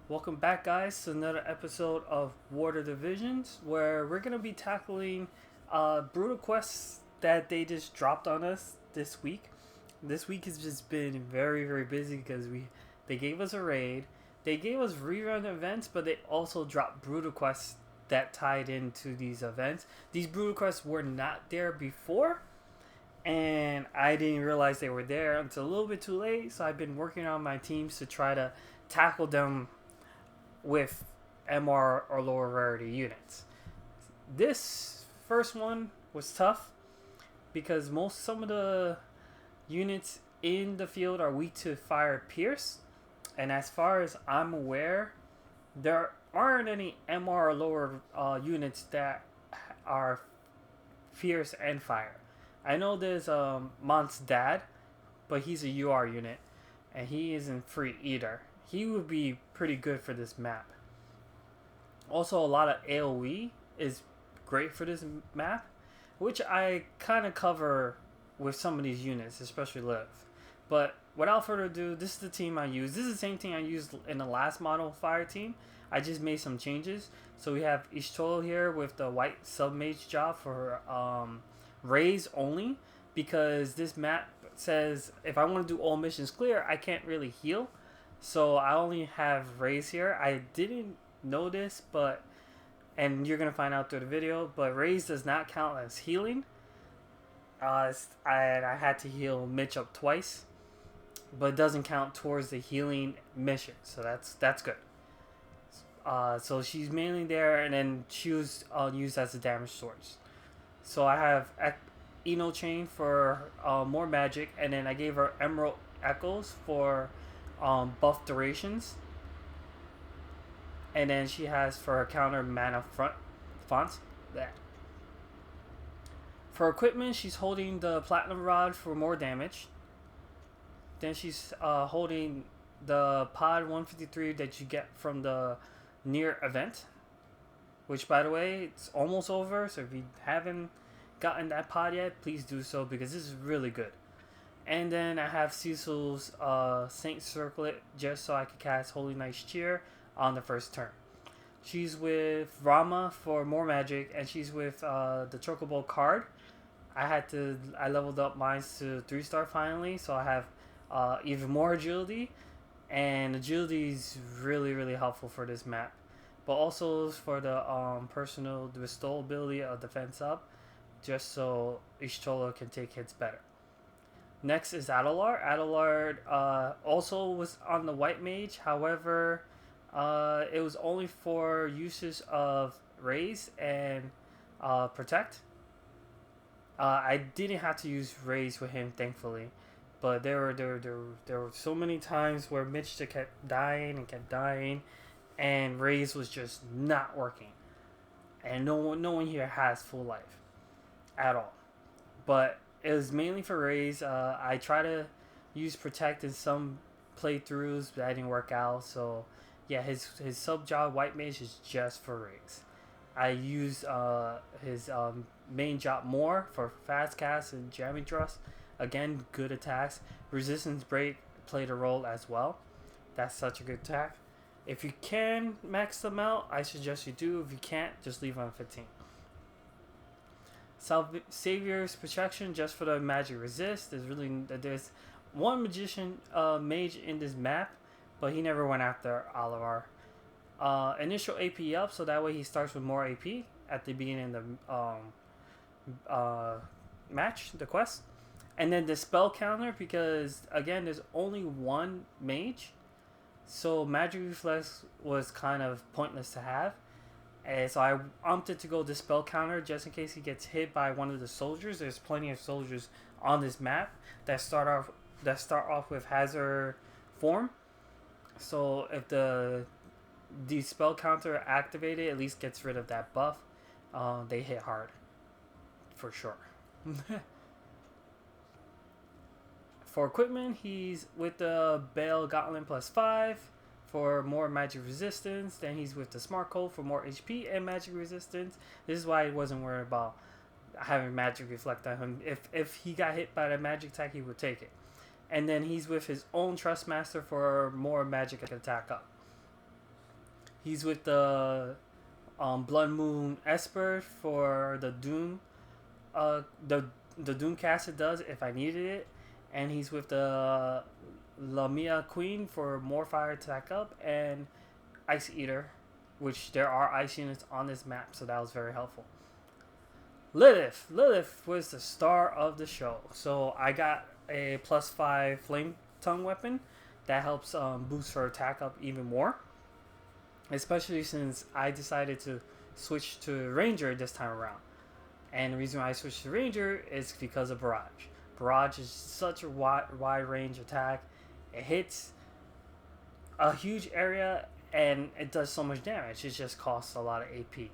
Welcome back, guys, to another episode of Water Divisions, where we're gonna be tackling brutal quests that they just dropped on us this week. This week has just been very busy because they gave us a raid, they gave us rerun events, but they also dropped brutal quests that tied into these events. These brutal quests were not there before, and I didn't realize they were there until a little bit too late. So I've been working on my teams to try to tackle them with MR or lower rarity units. This first one was tough because some of the units in the field are weak to fire pierce, and as far as I'm aware, there aren't any MR or lower units that are fierce and fire. I know there's Mont's dad, but he's a UR unit, and he isn't free either. He would be pretty good for this map. Also, a lot of AoE is great for this map, which I kind of cover with some of these units, especially Liv. But without further ado, this is the team I use. This is the same thing I used in the last model fire team. I just made some changes. So we have Etre here with the white sub-mage job for raise only, because this map says if I want to do all missions clear, I can't really heal. So I only have raise here. I didn't know this, but and you're gonna find out through the video. But raise does not count as healing. I had to heal Mitch up twice, but it doesn't count towards the healing mission. So that's good. So she's mainly there, and then she was used as a damage source. So I have Eno Chain for more magic, and then I gave her Emerald Echoes for buff durations, and then she has for her counter mana fonts. That for equipment, she's holding the Platinum Rod for more damage. Then she's holding the Pod 153 that you get from the near event, which, by the way, it's almost over. So if you haven't gotten that pod yet, please do so, because this is really good. And then I have Cecil's Saint Circlet just so I could cast Holy Knight's Cheer on the first turn. She's with Rama for more magic, and she's with the Chocobo card. I leveled up mine to 3-star finally, so I have even more agility, and agility is really helpful for this map, but also for the personal bestowal ability of defense up, just so Ishtola can take hits better. Next is Adelar. Adelar also was on the white mage, however, it was only for uses of raise and protect. I didn't have to use raise with him, thankfully, but there were so many times where Mitch kept dying, and raise was just not working, and no one here has full life at all. But it was mainly for raise. I try to use protect in some playthroughs, but that didn't work out. So yeah, his sub job white mage is just for raise. I use his main job more for fast cast and jamming thrust. Again, good attacks. Resistance break played a role as well. That's such a good attack. If you can max them out, I suggest you do. If you can't, just leave on 15. Savior's protection just for the magic resist. There's one magician mage in this map, but he never went after Olivar. Initial AP up, so that way he starts with more AP at the beginning of the match, the quest. And then the spell counter, because again there's only one mage, so magic reflex was kind of pointless to have. And so I opted to go the spell counter just in case he gets hit by one of the soldiers. There's plenty of soldiers on this map that start off with hazard form. So if the spell counter activated, at least gets rid of that buff. They hit hard for sure. For equipment, he's with the Bale Gauntlet +5 for more magic resistance. Then he's with the Smart Coat for more HP and magic resistance. This is why I wasn't worried about having magic reflect on him. If he got hit by the magic attack, he would take it. And then he's with his own Trustmaster for more magic attack up. He's with the Blood Moon Esper for the the Doom cast it does if I needed it, and he's with the Lamia Queen for more fire attack up, and Ice Eater, which there are ice units on this map, so that was very helpful. Lilith was the star of the show, so I got a +5 flame tongue weapon that helps boost her attack up even more, especially since I decided to switch to Ranger this time around. And the reason why I switched to Ranger is because of Barrage. Barrage is such a wide range attack. It hits a huge area and it does so much damage. It just costs a lot of AP.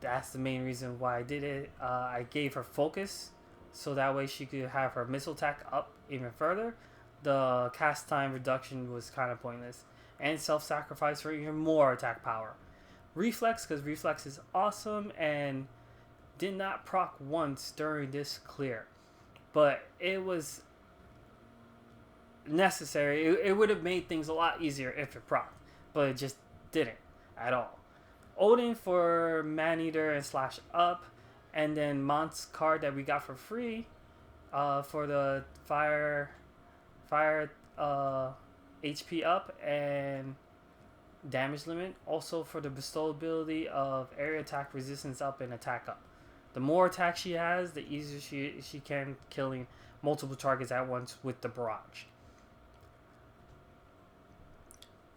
That's the main reason why I did it. I gave her focus so that way she could have her missile attack up even further. The cast time reduction was kind of pointless. And self-sacrifice for even more attack power. Reflex, because Reflex is awesome and did not proc once during this clear. But it was necessary. It would have made things a lot easier if it proc, but it just didn't at all. Odin for Maneater and slash up, and then Mont's card that we got for free for the fire HP up and damage limit. Also for the bestow ability of area attack resistance up and attack up. The more attack she has, the easier she can killing multiple targets at once with the barrage.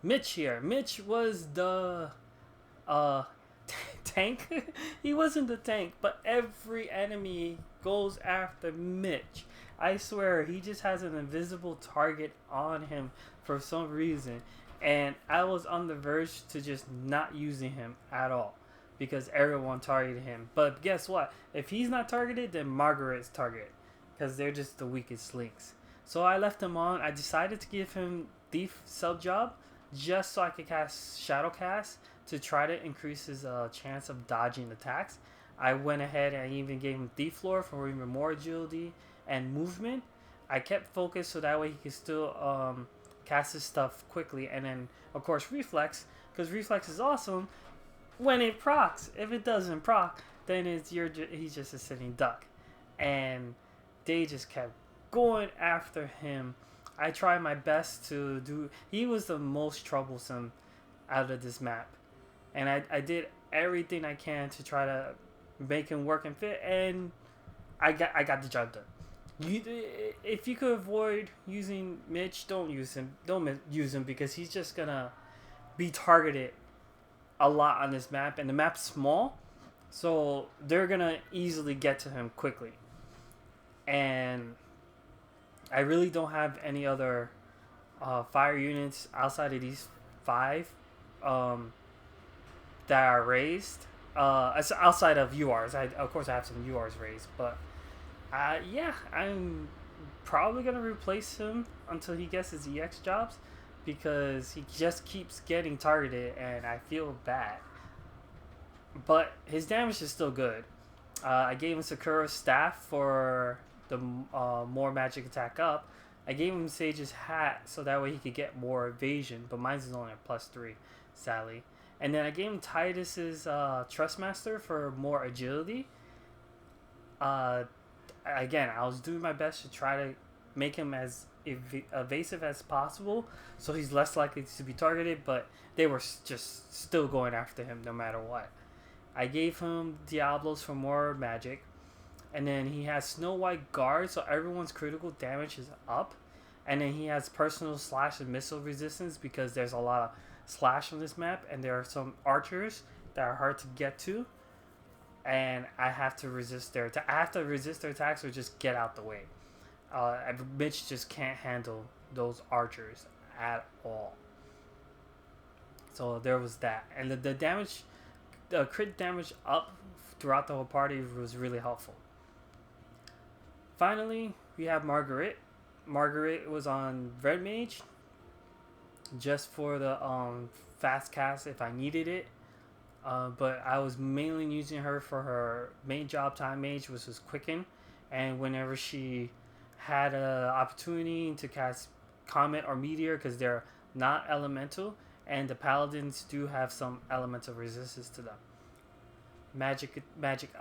Mitch here. Mitch was the tank. He wasn't the tank, but every enemy goes after Mitch. I swear, he just has an invisible target on him for some reason. And I was on the verge to just not using him at all because everyone targeted him. But guess what? If he's not targeted, then Margaret's targeted because they're just the weakest links. So I left him on. I decided to give him Thief sub job just so I could cast Shadow Cast to try to increase his chance of dodging attacks. I went ahead and even gave him Thief Floor for even more agility and movement. I kept focus so that way he could still cast his stuff quickly, and then of course Reflex, because Reflex is awesome when it procs. If it doesn't proc, then he's just a sitting duck, and they just kept going after him. I tried my best to do. He was the most troublesome out of this map, and I did everything I can to try to make him work and fit, and I got the job done. If you could avoid using Mitch, don't use him. Don't use him because he's just gonna be targeted a lot on this map, and the map's small, so they're gonna easily get to him quickly. And I really don't have any other fire units outside of these 5 that are raised. Outside of URs, of course I have some URs raised, but. Yeah, I'm probably going to replace him until he gets his EX jobs because he just keeps getting targeted and I feel bad. But his damage is still good. I gave him Sakura's staff for the more magic attack up. I gave him Sage's hat so that way he could get more evasion, but mine's is only a +3, sadly. And then I gave him Titus's Trustmaster for more agility. Again, I was doing my best to try to make him as evasive as possible so he's less likely to be targeted, but they were just still going after him no matter what. I gave him Diablos for more magic, and then he has Snow White Guard, so everyone's critical damage is up, and then he has personal slash and missile resistance because there's a lot of slash on this map, and there are some archers that are hard to get to. And I have to resist their attacks or just get out the way. Mitch just can't handle those archers at all. So there was that, and the damage, the crit damage up throughout the whole party was really helpful. Finally, we have Margaret. Margaret was on Red Mage, just for the fast cast if I needed it. But I was mainly using her for her main job, Time Mage, which was Quicken, and whenever she had an opportunity to cast Comet or Meteor, because they're not elemental, and the paladins do have some elements of resistance to them. Magic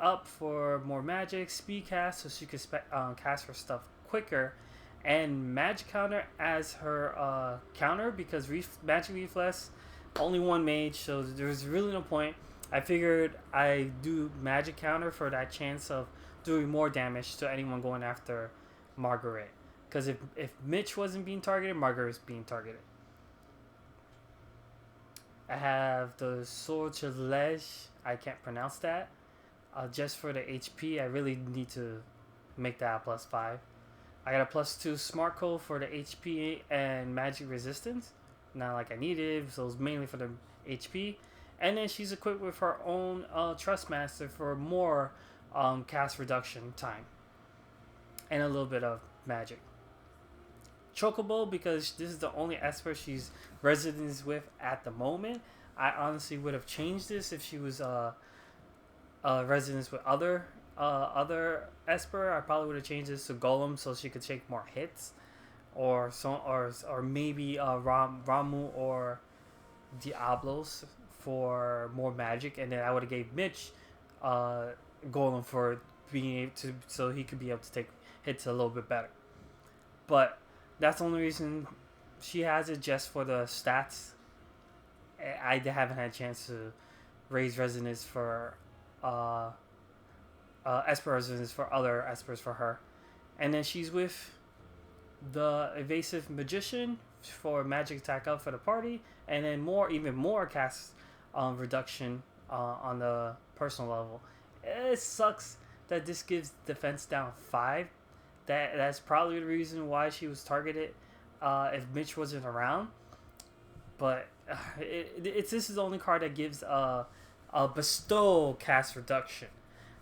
up for more magic, speed cast so she could cast her stuff quicker, and magic counter as her counter because magic reflex only one mage, so there's really no point. I figured I do magic counter for that chance of doing more damage to anyone going after Margaret, because if Mitch wasn't being targeted, Margaret was being targeted. I have the Sortilege. I can't pronounce that. Just for the HP, I really need to make that a +5. I got a +2 smart code for the HP and magic resistance. Not like I needed, so it's mainly for the HP. And then she's equipped with her own Trustmaster for more cast reduction time. And a little bit of magic. Chocobo, because this is the only Esper she's residence with at the moment. I honestly would have changed this if she was residence with other Esper. I probably would have changed this to Golem so she could take more hits, or maybe Ramu or Diablos for more magic, and then I would have gave Mitch Golem for being able to, so he could be able to take hits a little bit better. But that's the only reason she has it, just for the stats. I haven't had a chance to raise resonance for Esper resonance for other Espers for her. And then she's with the Evasive Magician for magic attack up for the party, and then even more cast reduction on the personal level. It sucks that this gives defense down 5. That's probably the reason why she was targeted if Mitch wasn't around. But this is the only card that gives a bestow cast reduction.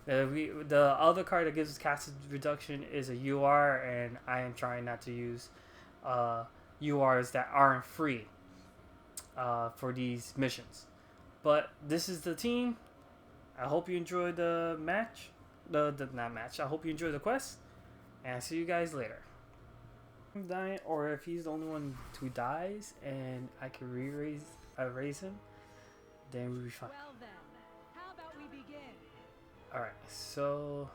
The other card that gives cast reduction is a UR, and I am trying not to use URs that aren't free for these missions. But this is the team. I hope you enjoyed the match. Not match. I hope you enjoyed the quest. And I'll see you guys later. I'm dying, or if he's the only one who dies and I can erase him, then we'll be fine. Well then, how about we begin? Alright, so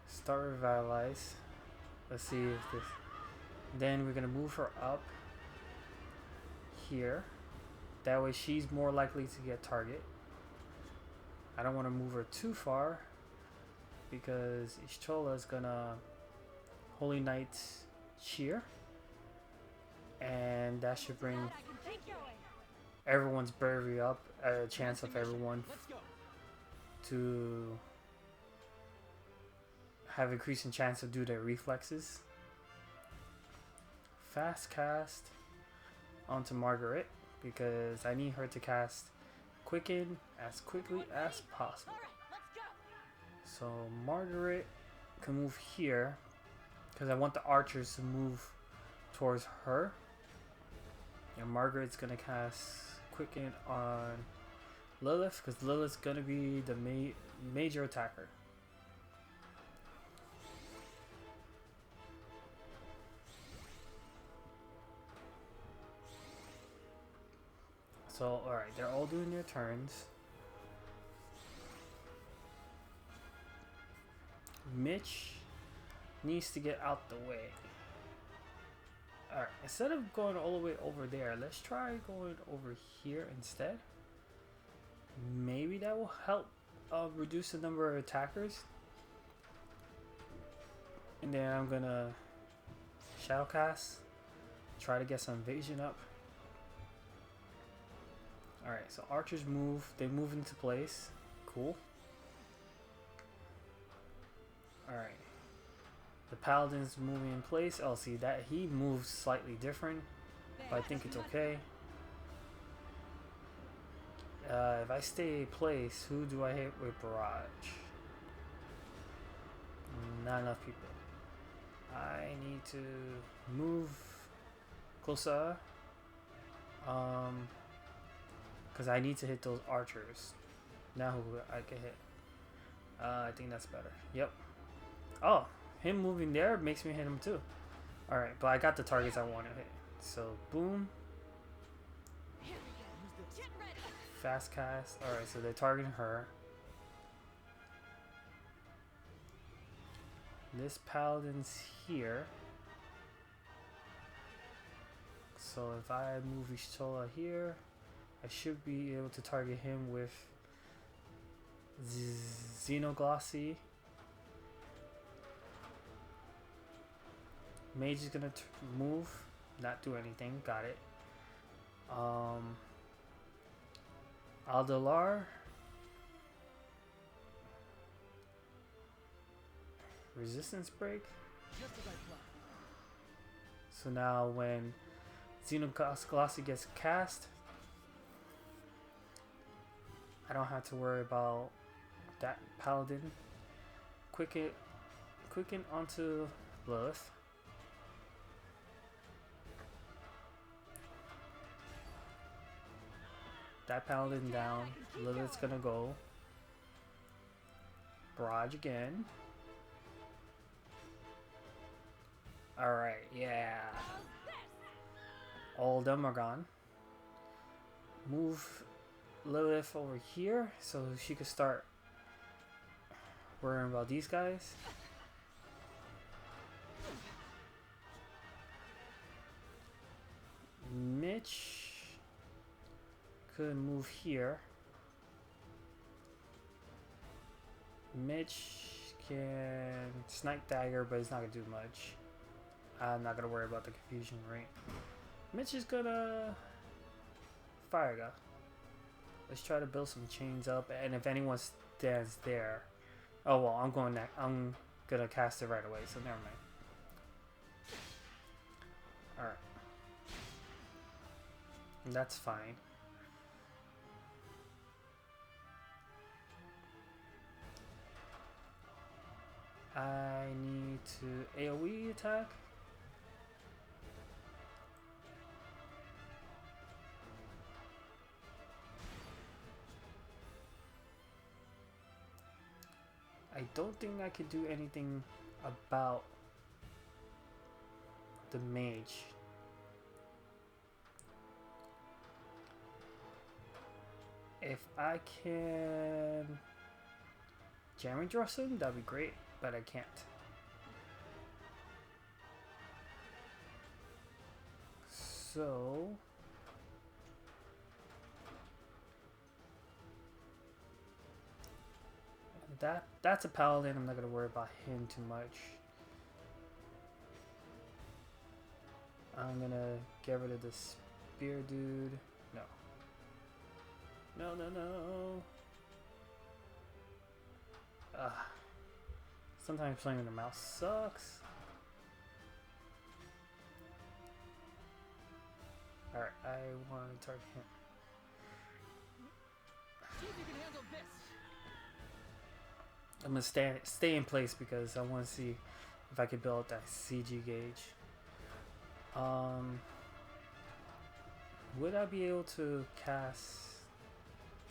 start revitalize. Let's see if this. Then we're gonna move her up here. That way she's more likely to get target. I don't want to move her too far because Ishtola is gonna Holy Knight cheer, and that should bring everyone's bravery up, a chance of everyone to have increasing chance to do their reflexes. Fast cast onto Margaret because I need her to cast Quicken as quickly as possible. So Margaret can move here because I want the archers to move towards her. And Margaret's gonna cast Quicken on Lilith because Lilith's gonna be the major attacker. So, alright, they're all doing their turns. Mitch needs to get out the way. Alright, instead of going all the way over there, let's try going over here instead. Maybe that will help reduce the number of attackers. And then I'm gonna Shadow Cast, try to get some evasion up. Alright, so archers move, they move into place. Cool. Alright. The paladin's moving in place. Oh, see that he moves slightly different, but I think it's okay. If I stay in place, who do I hit with barrage? Not enough people. I need to move closer. Because I need to hit those archers. Now who I can hit? I think that's better. Yep. Oh, him moving there makes me hit him too. Alright, but I got the targets I want to hit. So boom, Here we go. Get ready. fast cast. All right, so they're targeting her. This paladin's here. So if I move Ishtola here, I should be able to target him with Xenoglossy. Mage is gonna move, not do anything. Got it. Aldalar. Resistance break. Just as I planned. So now when Xenoglossy gets cast, I don't have to worry about that paladin. Quicken onto Lilith. That paladin down. Lilith's gonna go. Barrage again. Alright, yeah. All of them are gone. Move Lilith over here so she could start worrying about these guys. Mitch could move here. Mitch can snipe dagger, but it's not gonna do much. I'm not gonna worry about the confusion, right? Mitch is gonna fire gun. Let's try to build some chains up, and if anyone stands there, oh well, I'm gonna cast it right away, so never mind. All right, that's fine. I need to AoE attack. I don't think I could do anything about the mage. If I can jamming dress him, that'd be great, but I can't. So that's a paladin. I'm not gonna worry about him too much. I'm gonna get rid of the spear dude. No. No, no, no. Sometimes playing with the mouse sucks. Alright, I want to target him. See if you can handle this. I'm gonna stay in place because I want to see if I can build that CG gauge. Would I be able to cast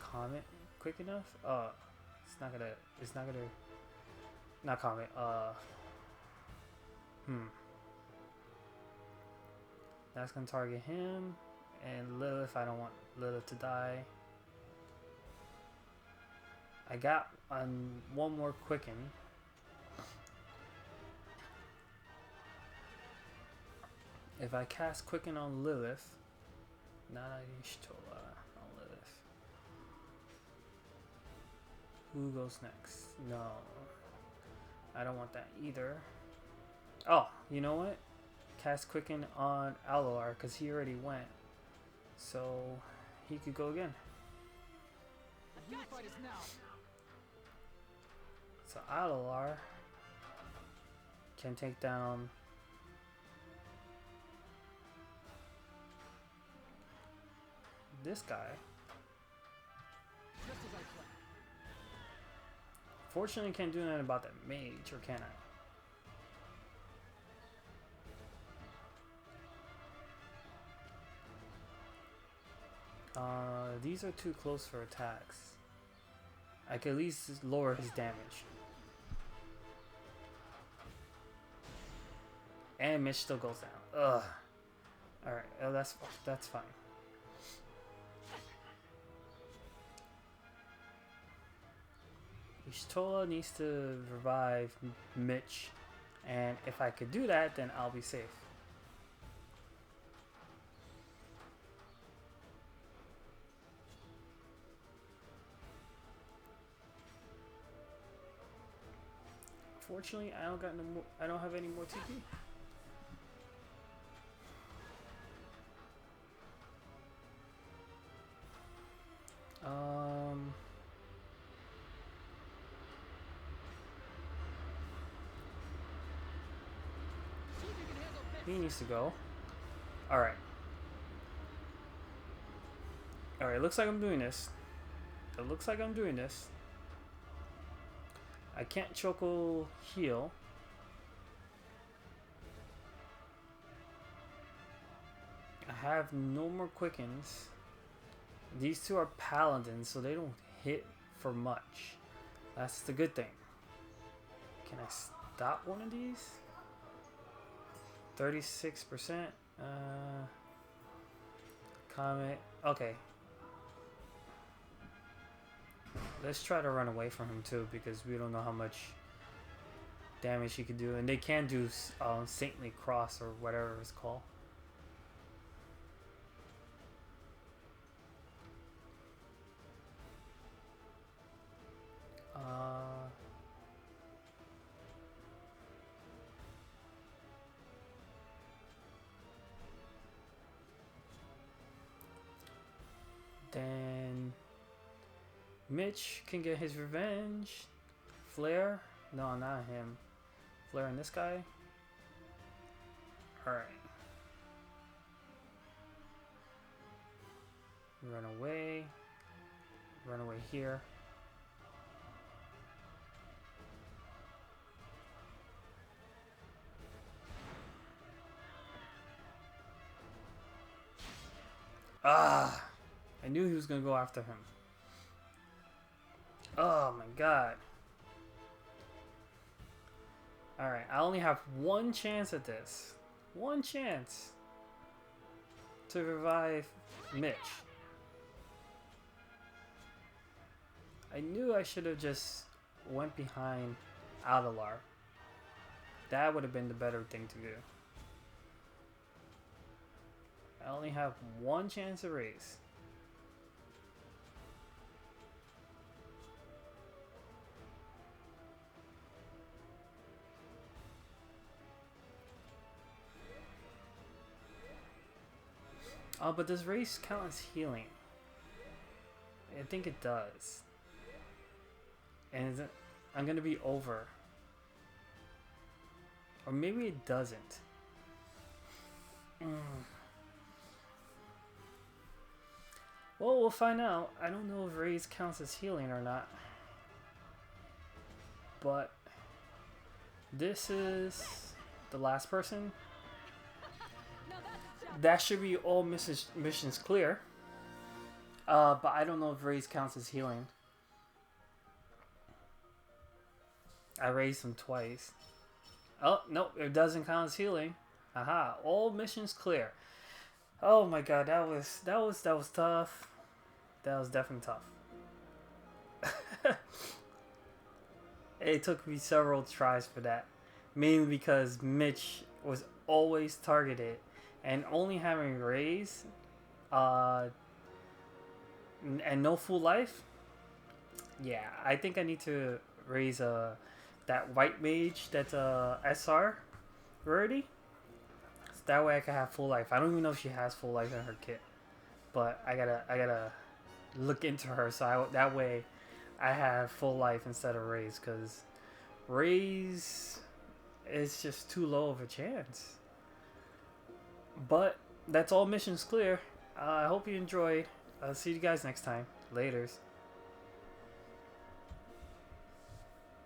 Comet quick enough? Not Comet, That's gonna target him, and Lilith, I don't want Lilith to die. I got one more quicken. If I cast quicken on Lilith, not on Ishtola, on Lilith. Who goes next? No. I don't want that either. Oh, you know what? Cast quicken on Alolar because he already went. So he could go again. Unified is now. So Alolar can take down this guy. Just as I planned. Fortunately, can't do nothing about that mage, or can I? These are too close for attacks. I can at least lower his damage. And Mitch still goes down. Ugh. All right, that's fine. Ishtola needs to revive Mitch, and if I could do that, then I'll be safe. Fortunately, I don't got no more. I don't have any more TP. See if you can handle this. He needs to go. All right. All right. Looks like I'm doing this. It looks like I'm doing this. I can't Choco heal. I have no more quickens. These two are paladins, so they don't hit for much. That's the good thing. Can I stop one of these? 36%. Comet. Okay. Let's try to run away from him too, because we don't know how much damage he can do. And they can do Saintly Cross or whatever it's called. Then Mitch can get his revenge. Flare? No, not him. Flare and this guy? Alright. Run away. Run away here. Ah! I knew he was gonna go after him. Oh my god. Alright, I only have one chance at this. One chance to revive Mitch. I knew I should have just went behind Adalar. That would have been the better thing to do. I only have one chance to raise. Oh, but does raise count as healing? I think it does. And I'm gonna be over. Or maybe it doesn't. Well, we'll find out. I don't know if raise counts as healing or not. But this is the last person. Now that's a job. That should be all missions clear. But I don't know if raise counts as healing. I raised him twice. Oh, no, it doesn't count as healing. Aha, all missions clear. Oh my god, that was tough. That was definitely tough. It took me several tries for that. Mainly because Mitch was always targeted. And only having raise and no full life. Yeah, I think I need to raise that white mage that's SR rarity. So that way I can have full life. I don't even know if she has full life in her kit. But I gotta look into her so that way I have full life instead of raise, because raise is just too low of a chance. But that's all missions clear. I hope you enjoyed. I'll see you guys next time. Laters.